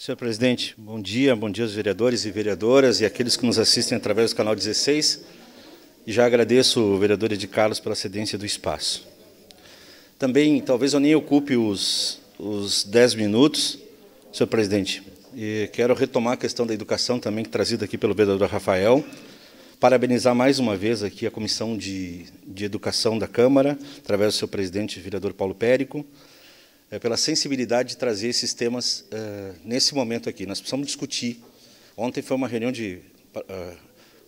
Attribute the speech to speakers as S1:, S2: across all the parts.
S1: Senhor presidente, bom dia aos vereadores e vereadoras e aqueles que nos assistem através do canal 16. E já agradeço o vereador Edi Carlos pela cedência do espaço. Também, talvez eu nem ocupe os 10 minutos, senhor presidente, e quero retomar a questão da educação também, trazida aqui pelo vereador Rafael, parabenizar mais uma vez aqui a Comissão de Educação da Câmara, através do seu presidente, vereador Paulo Périco, pela sensibilidade de trazer esses temas nesse momento aqui. Nós precisamos discutir. Ontem foi uma reunião de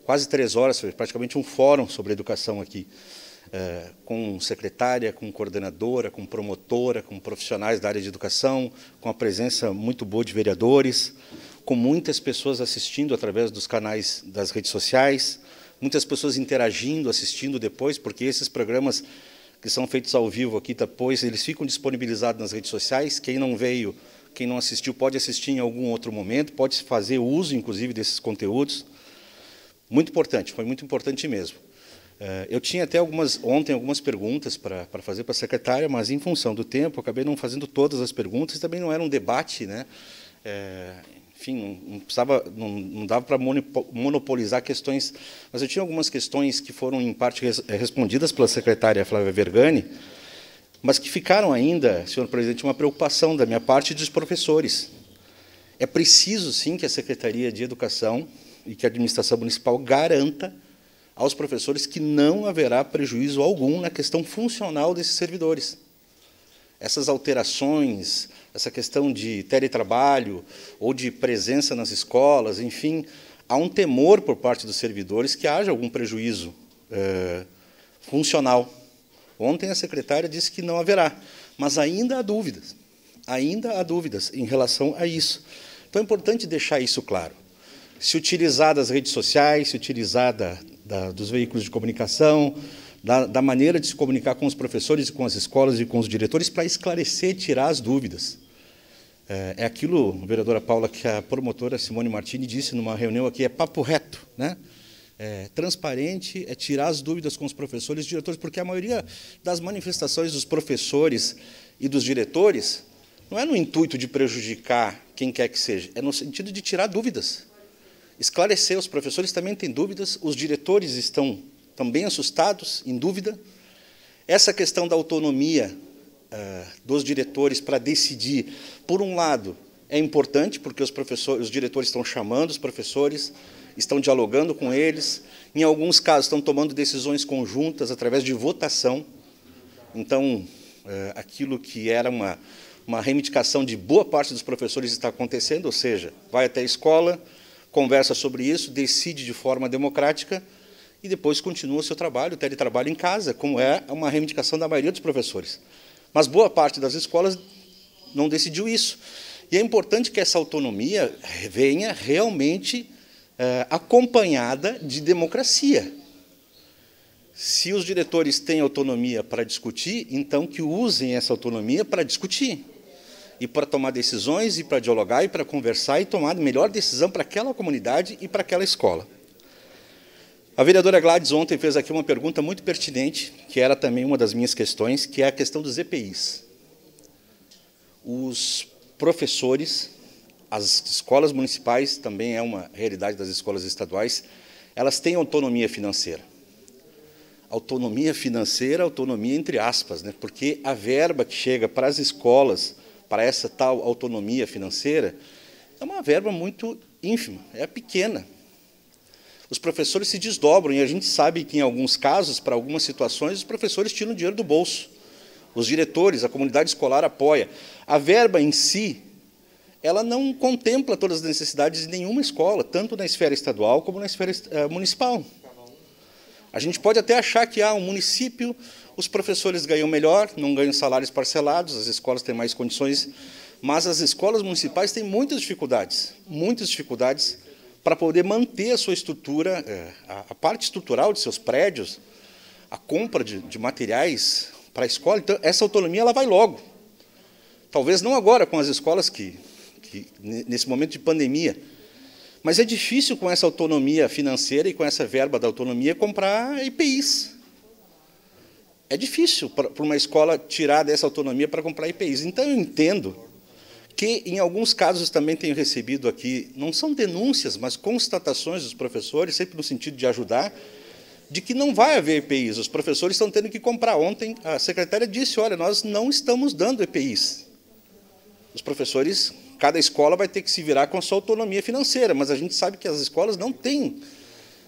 S1: quase 3 horas, foi praticamente um fórum sobre educação aqui, com secretária, com coordenadora, com promotora, com profissionais da área de educação, com a presença muito boa de vereadores, com muitas pessoas assistindo através dos canais das redes sociais, muitas pessoas interagindo, assistindo depois, porque esses programas que são feitos ao vivo aqui depois, eles ficam disponibilizados nas redes sociais. Quem não veio, quem não assistiu, pode assistir em algum outro momento, pode fazer uso, inclusive, desses conteúdos. Muito importante, foi muito importante mesmo. Eu tinha até ontem algumas perguntas para fazer para a secretária, mas, em função do tempo, acabei não fazendo todas as perguntas, também não era um debate, né? Enfim, não dava para monopolizar questões, mas eu tinha algumas questões que foram, em parte, respondidas pela secretária Flávia Vergani, mas que ficaram ainda, senhor presidente, uma preocupação da minha parte e dos professores. É preciso, sim, que a Secretaria de Educação e que a administração municipal garanta aos professores que não haverá prejuízo algum na questão funcional desses servidores. Essas alterações, essa questão de teletrabalho ou de presença nas escolas, enfim, há um temor por parte dos servidores que haja algum prejuízo funcional. Ontem a secretária disse que não haverá, mas ainda há dúvidas em relação a isso. Então é importante deixar isso claro. Se utilizar das redes sociais, se utilizar dos veículos de comunicação, da maneira de se comunicar com os professores e com as escolas e com os diretores para esclarecer, tirar as dúvidas. É aquilo, vereadora Paula, que a promotora Simone Martini disse numa reunião aqui, é papo reto, né? Transparente, é tirar as dúvidas com os professores e diretores, porque a maioria das manifestações dos professores e dos diretores não é no intuito de prejudicar quem quer que seja, é no sentido de tirar dúvidas. Esclarecer, os professores também têm dúvidas, os diretores estão também assustados, em dúvida. Essa questão da autonomia dos diretores para decidir, por um lado, é importante, porque os diretores estão chamando os professores, estão dialogando com eles, em alguns casos estão tomando decisões conjuntas através de votação. Então, aquilo que era uma reivindicação de boa parte dos professores está acontecendo, ou seja, vai até a escola, conversa sobre isso, decide de forma democrática e depois continua o seu trabalho, o teletrabalho em casa, como é uma reivindicação da maioria dos professores. Mas boa parte das escolas não decidiu isso. E é importante que essa autonomia venha realmente acompanhada de democracia. Se os diretores têm autonomia para discutir, então que usem essa autonomia para discutir, e para tomar decisões, e para dialogar, e para conversar, e tomar a melhor decisão para aquela comunidade e para aquela escola. A vereadora Gladys ontem fez aqui uma pergunta muito pertinente, que era também uma das minhas questões, que é a questão dos EPIs. Os professores, as escolas municipais, também é uma realidade das escolas estaduais, elas têm autonomia financeira. Autonomia financeira, autonomia entre aspas, né? Porque a verba que chega para as escolas, para essa tal autonomia financeira, é uma verba muito ínfima, é pequena. Os professores se desdobram, e a gente sabe que, em alguns casos, para algumas situações, os professores tiram dinheiro do bolso. Os diretores, a comunidade escolar apoia. A verba em si, ela não contempla todas as necessidades de nenhuma escola, tanto na esfera estadual como na esfera municipal. A gente pode até achar que um município, os professores ganham melhor, não ganham salários parcelados, as escolas têm mais condições, mas as escolas municipais têm muitas dificuldades para poder manter a sua estrutura, a parte estrutural de seus prédios, a compra de materiais para a escola. Então, essa autonomia ela vai logo. Talvez não agora com as escolas que nesse momento de pandemia, mas é difícil com essa autonomia financeira e com essa verba da autonomia comprar EPIs. É difícil para uma escola tirar dessa autonomia para comprar EPIs. Então, eu entendo que, em alguns casos, também tenho recebido aqui, não são denúncias, mas constatações dos professores, sempre no sentido de ajudar, de que não vai haver EPIs. Os professores estão tendo que comprar. Ontem, a secretária disse, olha, nós não estamos dando EPIs. Os professores, cada escola vai ter que se virar com a sua autonomia financeira, mas a gente sabe que as escolas não têm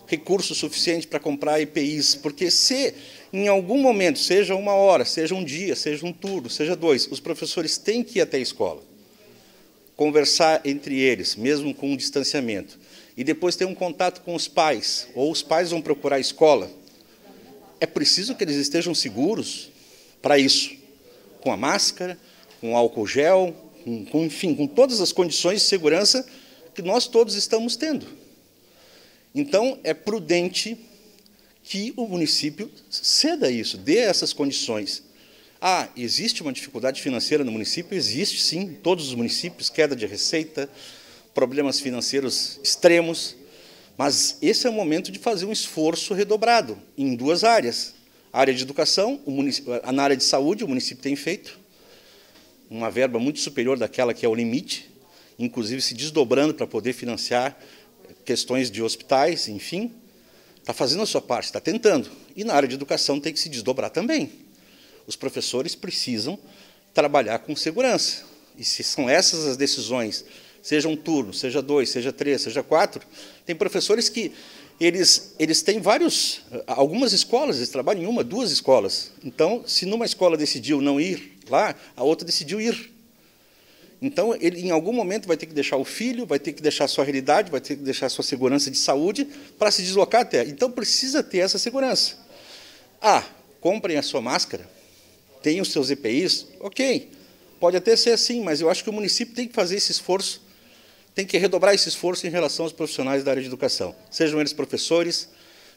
S1: recurso suficiente para comprar EPIs, porque se, em algum momento, seja 1 hora, seja um dia, seja um turno, seja 2, os professores têm que ir até a escola, conversar entre eles, mesmo com um distanciamento, e depois ter um contato com os pais, ou os pais vão procurar a escola, é preciso que eles estejam seguros para isso, com a máscara, com álcool gel, enfim, com todas as condições de segurança que nós todos estamos tendo. Então, é prudente que o município ceda isso, dê essas condições. Ah, existe uma dificuldade financeira no município? Existe, sim, em todos os municípios, queda de receita, problemas financeiros extremos, mas esse é o momento de fazer um esforço redobrado em 2 áreas. A área de educação, na área de saúde, o município tem feito uma verba muito superior daquela que é o limite, inclusive se desdobrando para poder financiar questões de hospitais, enfim, está fazendo a sua parte, está tentando. E na área de educação tem que se desdobrar também. Os professores precisam trabalhar com segurança. E se são essas as decisões, seja um turno, seja 2, seja 3, seja 4, tem professores que eles têm algumas escolas, eles trabalham em 1, 2 escolas. Então, se numa escola decidiu não ir lá, a outra decidiu ir. Então, ele, em algum momento, vai ter que deixar o filho, vai ter que deixar a sua realidade, vai ter que deixar a sua segurança de saúde para se deslocar até. Então, precisa ter essa segurança. Ah, comprem a sua máscara, tenham os seus EPIs, ok, pode até ser assim, mas eu acho que o município tem que fazer esse esforço, tem que redobrar esse esforço em relação aos profissionais da área de educação, sejam eles professores,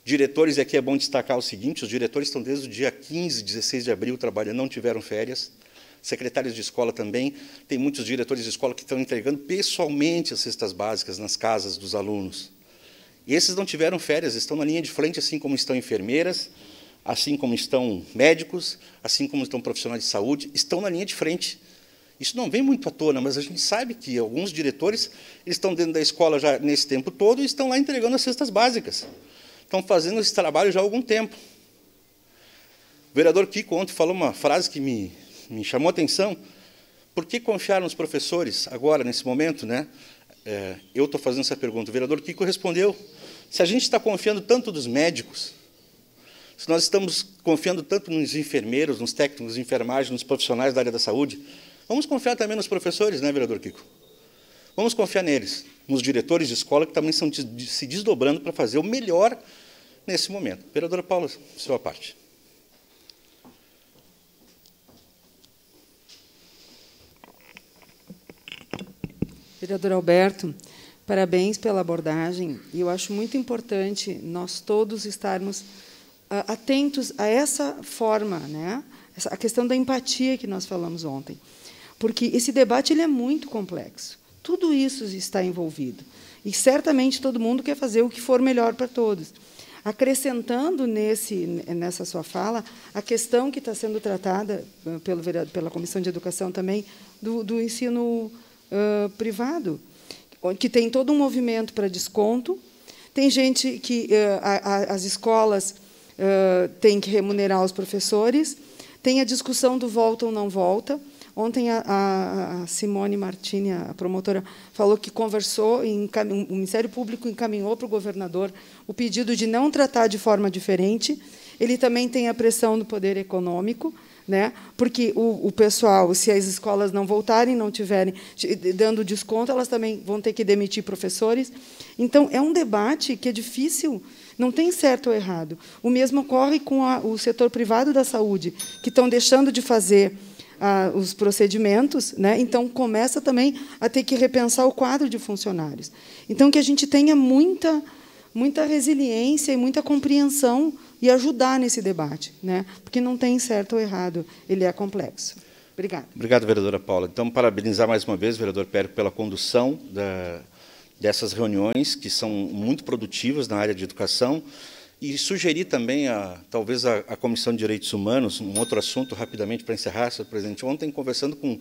S1: diretores, e aqui é bom destacar o seguinte, os diretores estão desde o dia 15, 16 de abril trabalhando, não tiveram férias, secretários de escola também, tem muitos diretores de escola que estão entregando pessoalmente as cestas básicas nas casas dos alunos. E esses não tiveram férias, estão na linha de frente, assim como estão enfermeiras, assim como estão médicos, assim como estão profissionais de saúde, estão na linha de frente. Isso não vem muito à tona, mas a gente sabe que alguns diretores estão dentro da escola já nesse tempo todo e estão lá entregando as cestas básicas. Estão fazendo esse trabalho já há algum tempo. O vereador Kiko ontem falou uma frase que me chamou a atenção. Por que confiar nos professores agora, nesse momento, né? Eu estou fazendo essa pergunta. O vereador Kiko respondeu, se a gente está confiando tanto nos médicos, se nós estamos confiando tanto nos enfermeiros, nos técnicos de enfermagem, nos profissionais da área da saúde, vamos confiar também nos professores, né, vereador Kiko? Vamos confiar neles, nos diretores de escola, que também estão se desdobrando para fazer o melhor nesse momento. Vereadora Paula, sua parte.
S2: Vereador Alberto, parabéns pela abordagem, e eu acho muito importante nós todos estarmos atentos a essa forma, né? A questão da empatia que nós falamos ontem, porque esse debate ele é muito complexo, tudo isso está envolvido, e certamente todo mundo quer fazer o que for melhor para todos. Acrescentando nessa sua fala, a questão que está sendo tratada pela Comissão de Educação também, do ensino privado, que tem todo um movimento para desconto, tem gente que as escolas têm que remunerar os professores, tem a discussão do volta ou não volta. Ontem a Simone Martini, a promotora, falou que conversou, o Ministério Público encaminhou para o governador o pedido de não tratar de forma diferente. Ele também tem a pressão do poder econômico, né? Porque o pessoal, se as escolas não voltarem, não tiverem dando desconto, elas também vão ter que demitir professores. Então, é um debate que é difícil, não tem certo ou errado. O mesmo ocorre com o setor privado da saúde, que estão deixando de fazer os procedimentos, né? Então, começa também a ter que repensar o quadro de funcionários. Então, que a gente tenha muita resiliência e muita compreensão e ajudar nesse debate, né? Porque não tem certo ou errado, ele é complexo. Obrigada.
S1: Obrigado, vereadora Paula. Então, parabenizar mais uma vez o vereador Périco pela condução dessas reuniões, que são muito produtivas na área de educação, e sugerir também, talvez, a Comissão de Direitos Humanos, um outro assunto, rapidamente, para encerrar, senhor presidente. Ontem, conversando com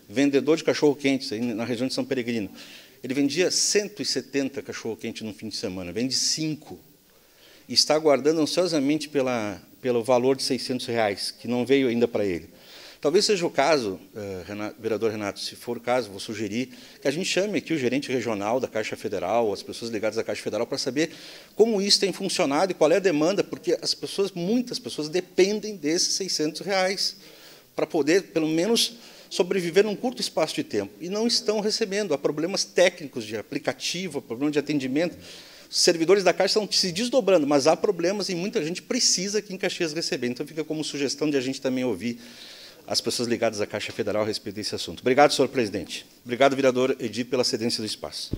S1: vendedor de cachorro-quentes, na região de São Peregrino. Ele vendia 170 cachorro-quentes no fim de semana, vende 5. E está aguardando ansiosamente pelo valor de R$600, que não veio ainda para ele. Talvez seja o caso, vereador Renato, se for o caso, vou sugerir que a gente chame aqui o gerente regional da Caixa Federal, as pessoas ligadas à Caixa Federal, para saber como isso tem funcionado e qual é a demanda, porque muitas pessoas dependem desses R$600 para poder, pelo menos, sobreviver num curto espaço de tempo, e não estão recebendo. Há problemas técnicos de aplicativo, problema de atendimento. Os servidores da Caixa estão se desdobrando, mas há problemas e muita gente precisa aqui em Caxias receber. Então, fica como sugestão de a gente também ouvir as pessoas ligadas à Caixa Federal a respeito desse assunto. Obrigado, senhor presidente. Obrigado, vereador Edir, pela cedência do espaço.